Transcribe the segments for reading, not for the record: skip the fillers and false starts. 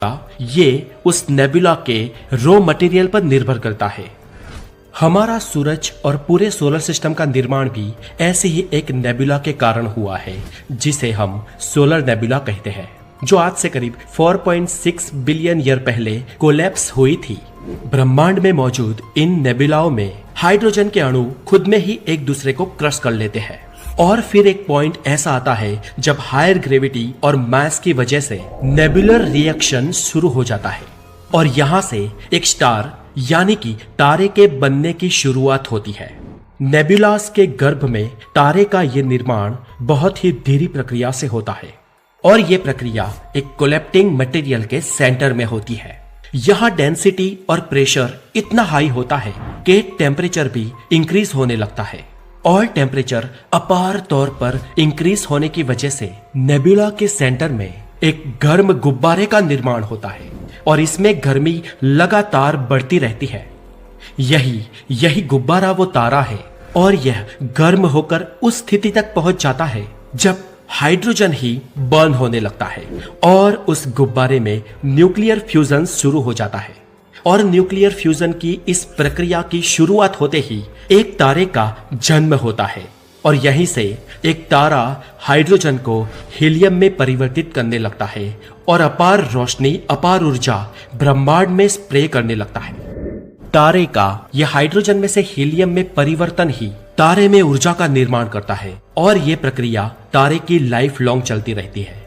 ये उस नेबुला के रॉ मटेरियल पर निर्भर करता है। हमारा सूरज और पूरे सोलर सिस्टम का निर्माण भी ऐसे ही एक नेबुला के कारण हुआ है, जिसे हम सोलर नेबुला कहते हैं, जो आज से करीब 4.6 बिलियन ईयर पहले कोलैप्स हुई थी। ब्रह्मांड में मौजूद इन नेबुलाओं में हाइड्रोजन के अणु खुद में ही एक दूसरे को क्रश कर लेते हैं और फिर एक पॉइंट ऐसा आता है जब हायर ग्रेविटी और मास की वजह से नेबुलर रिएक्शन शुरू हो जाता है और यहाँ से एक स्टार यानी कि तारे के बनने की शुरुआत होती है। नेबुलास के गर्भ में तारे का ये निर्माण बहुत ही धीमी प्रक्रिया से होता है और ये प्रक्रिया एक कोलेप्टिंग मटेरियल के सेंटर में होती है। यहाँ डेंसिटी और प्रेशर इतना हाई होता है कि टेम्परेचर भी इंक्रीज होने लगता है और टेम्परेचर अपार तौर पर इंक्रीज होने की वजह से नेबुला के सेंटर में एक गर्म गुब्बारे का निर्माण होता है और इसमें गर्मी लगातार बढ़ती रहती है। यही गुब्बारा वो तारा है और यह गर्म होकर उस स्थिति तक पहुंच जाता है जब हाइड्रोजन ही बर्न होने लगता है और उस गुब्बारे में न्यूक्लियर फ्यूजन शुरू हो जाता है और न्यूक्लियर फ्यूजन की इस प्रक्रिया की शुरुआत होते ही एक तारे का जन्म होता है और यहीं से एक तारा हाइड्रोजन को हीलियम में परिवर्तित करने लगता है और अपार रोशनी, अपार ऊर्जा ब्रह्मांड में स्प्रे करने लगता है। तारे का यह हाइड्रोजन में से हीलियम में परिवर्तन ही तारे में ऊर्जा का निर्माण करता है और यह प्रक्रिया तारे की लाइफ लॉन्ग चलती रहती है।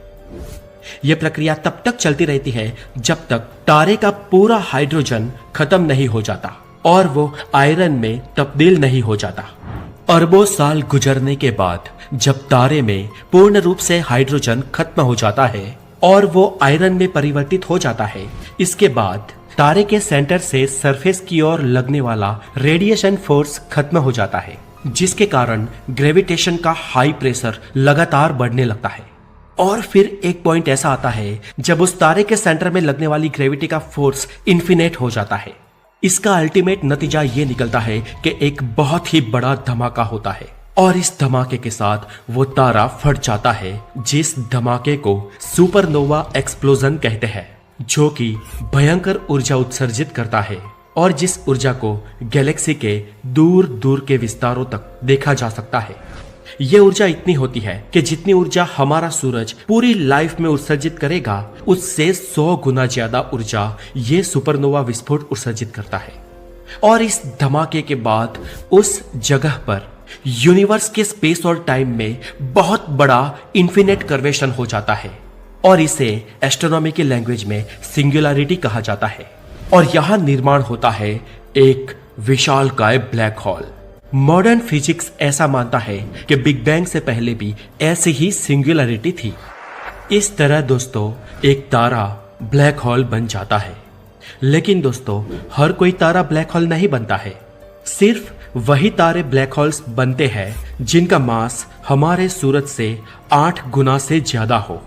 यह प्रक्रिया तब तक चलती रहती है जब तक तारे का पूरा हाइड्रोजन खत्म नहीं हो जाता और वो आयरन में तब्दील नहीं हो जाता। अरबों साल गुजरने के बाद जब तारे में पूर्ण रूप से हाइड्रोजन खत्म हो जाता है और वो आयरन में परिवर्तित हो जाता है, इसके बाद तारे के सेंटर से सरफेस की ओर लगने वाला रेडिएशन फोर्स खत्म हो जाता है, जिसके कारण ग्रेविटेशन का हाई प्रेशर लगातार बढ़ने लगता है और फिर एक पॉइंट ऐसा आता है जब उस तारे के सेंटर में लगने वाली ग्रेविटी का फोर्स इन्फिनेट हो जाता है। इसका अल्टीमेट नतीजा ये निकलता है कि एक बहुत ही बड़ा धमाका होता है और इस धमाके के साथ वो तारा फट जाता है, जिस धमाके को सुपरनोवा एक्सप्लोजन कहते हैं, जो कि भयंकर ऊर्जा उत्सर्जित करता है और जिस ऊर्जा को गैलेक्सी के दूर दूर के विस्तारों तक देखा जा सकता है। यह ऊर्जा इतनी होती है कि जितनी ऊर्जा हमारा सूरज पूरी लाइफ में उत्सर्जित करेगा, उससे 100 गुना ज्यादा ऊर्जा ये सुपरनोवा विस्फोट उत्सर्जित करता है। और इस धमाके के बाद उस जगह पर यूनिवर्स के स्पेस और टाइम में बहुत बड़ा इन्फिनिट कर्वेशन हो जाता है और इसे एस्ट्रोनॉमी की लैंग्वेज में सिंगुलैरिटी कहा जाता है और यहाँ निर्माण होता है एक विशालकाय ब्लैक होल। मॉडर्न फिजिक्स ऐसा मानता है कि बिग बैंग से पहले भी ऐसी ही सिंगुलैरिटी थी। इस तरह दोस्तों एक तारा ब्लैक होल बन जाता है, लेकिन दोस्तों हर कोई तारा ब्लैक होल नहीं बनता है। सिर्फ वही तारे ब्लैक होल्स बनते हैं जिनका मास हमारे सूरज से 8 गुना से ज्यादा हो।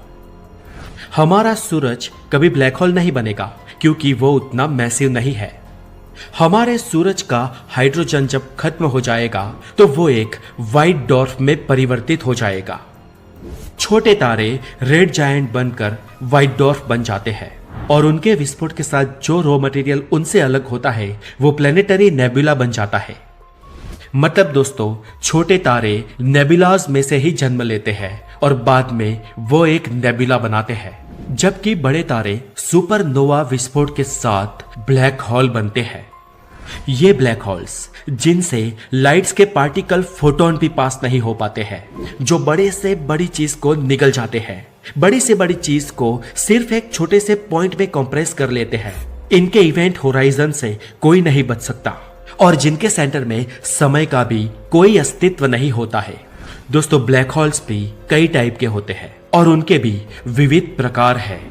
हमारा सूरज कभी ब्लैक होल नहीं बनेगा क्योंकि वो उतना मैसिव नहीं है। हमारे सूरज का हाइड्रोजन जब खत्म हो जाएगा तो वो एक व्हाइट डॉर्फ में परिवर्तित हो जाएगा। छोटे तारे रेड जायंट बनकर व्हाइट डॉर्फ बन जाते हैं और उनके विस्फोट के साथ जो रॉ मटेरियल उनसे अलग होता है वो प्लेनेटरी नेबुला बन जाता है। मतलब दोस्तों छोटे तारे नेबुलाज में से ही जन्म लेते हैं और बाद में वो एक नेबुला बनाते हैं, जबकि बड़े तारे सुपरनोवा विस्फोट के साथ ब्लैक होल बनते हैं। ये ब्लैक होल्स जिनसे लाइट्स के पार्टिकल फोटोन भी पास नहीं हो पाते हैं, जो बड़े से बड़ी चीज को निगल जाते हैं, बड़ी से बड़ी चीज को सिर्फ एक छोटे से पॉइंट में कंप्रेस कर लेते हैं। इनके इवेंट होराइजन से कोई नहीं बच सकता और जिनके सेंटर में समय का भी कोई अस्तित्व नहीं होता है। दोस्तों ब्लैक होल्स भी कई टाइप के होते हैं और उनके भी विविध प्रकार हैं।